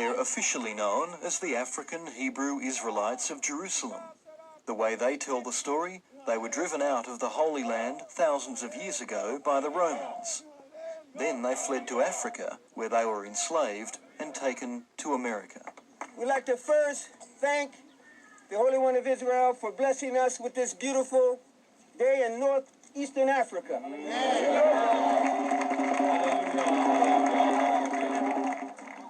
They're officially known as the African Hebrew Israelites of Jerusalem. The way they tell the story, they were driven out of the Holy Land thousands of years ago by the Romans. Then they fled to Africa, where they were enslaved and taken to America. We'd like to first thank the Holy One of Israel for blessing us with this beautiful day in northeastern Africa.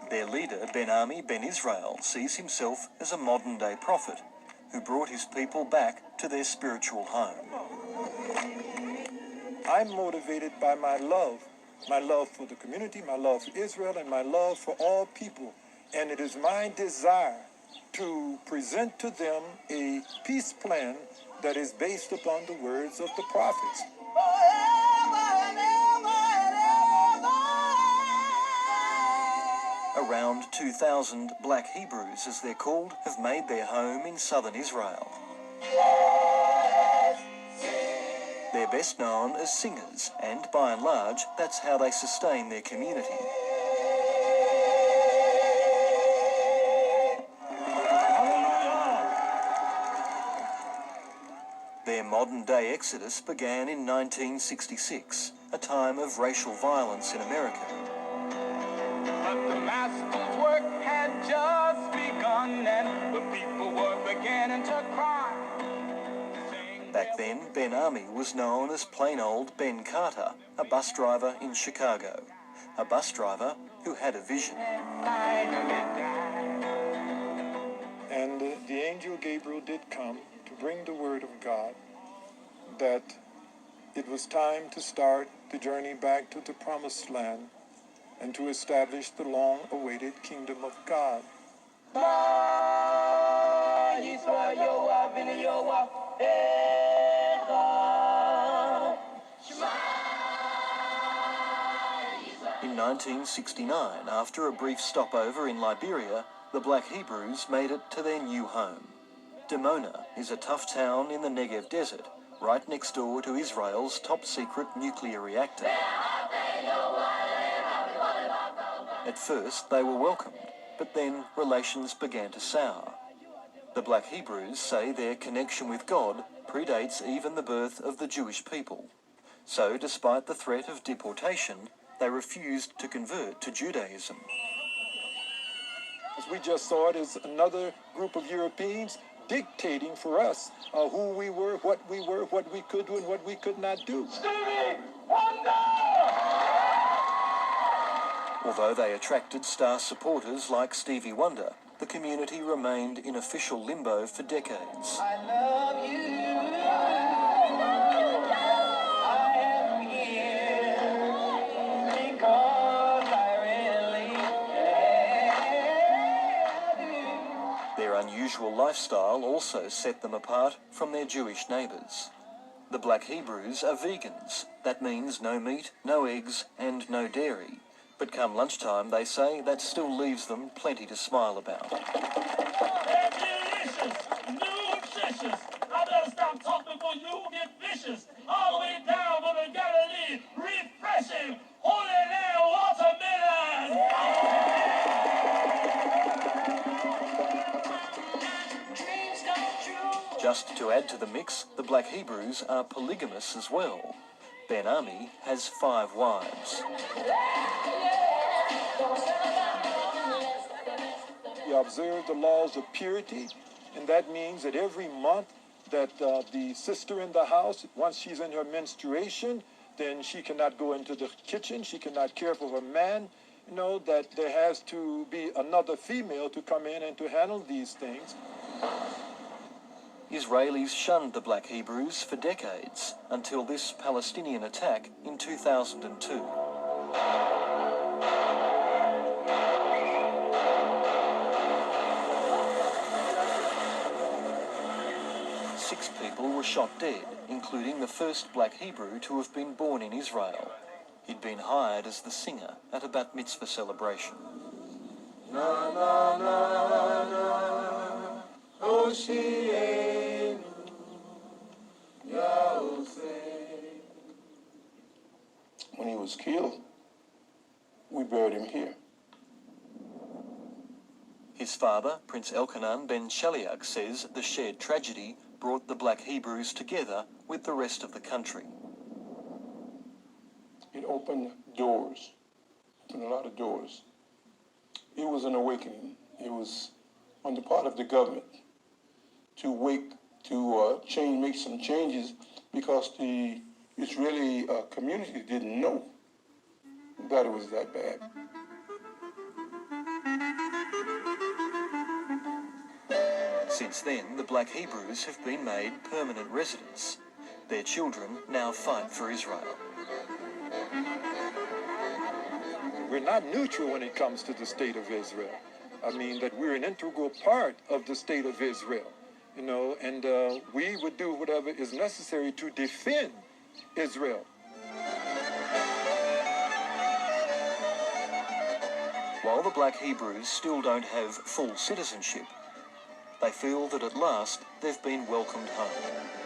Their leader, Ben-Ami Ben Israel, sees himself as a modern-day prophet who brought his people back to their spiritual home. I'm motivated by my love for the community, my love for Israel, and my love for all people. And it is my desire to present to them a peace plan that is based upon the words of the prophets. Around 2,000 Black Hebrews, as they're called, have made their home in southern Israel. They're best known as singers, and by and large, that's how they sustain their community. Their modern-day exodus began in 1966, a time of racial violence in America. But the master's work had just begun, and the people were beginning to cry. Back then, Ben-Ami was known as plain old Ben Carter, a bus driver in Chicago. A bus driver who had a vision. And the angel Gabriel did come to bring the word of God, that it was time to start the journey back to the promised land and to establish the long-awaited kingdom of God. In 1969, after a brief stopover in Liberia, the Black Hebrews made it to their new home. Dimona is a tough town in the Negev desert, right next door to Israel's top-secret nuclear reactor. At first, they were welcomed, but then relations began to sour. The Black Hebrews say their connection with God predates even the birth of the Jewish people. So, despite the threat of deportation, they refused to convert to Judaism. We just saw it as another group of Europeans dictating for us who we were, what we could do, and what we could not do. Stevie Wonder! Although they attracted star supporters like Stevie Wonder, the community remained in official limbo for decades. I love you. I am here because I really care. Their unusual lifestyle also set them apart from their Jewish neighbours. The Black Hebrews are vegans. That means no meat, no eggs, and no dairy. But come lunchtime, they say, that still leaves them plenty to smile about. They're delicious, nutritious. I better stop talking before you get vicious. All the way down from the Galilee, refreshing, holy land watermelon. Just to add to the mix, the Black Hebrews are polygamous as well. Ben-Ami has 5 wives. We observe the laws of purity, and that means that every month that the sister in the house, once she's in her menstruation, then she cannot go into the kitchen, she cannot care for her man. You know, that there has to be another female to come in and to handle these things. Israelis shunned the Black Hebrews for decades, until this Palestinian attack in 2002. 6 people were shot dead, including the first Black Hebrew to have been born in Israel. He'd been hired as the singer at a bat mitzvah celebration. Na na na na, Oshienu, Yahusei. When he was killed, we buried him here. His father, Prince Elchanan ben Shaliach, says the shared tragedy brought the Black Hebrews together with the rest of the country. It opened doors, opened a lot of doors. It was an awakening. It was on the part of the government to change, make some changes, because the Israeli community didn't know that it was that bad. Since then, the Black Hebrews have been made permanent residents. Their children now fight for Israel. We're not neutral when it comes to the state of Israel. I mean that we're an integral part of the state of Israel, you know, and we would do whatever is necessary to defend Israel. While the Black Hebrews still don't have full citizenship, they feel that at last they've been welcomed home.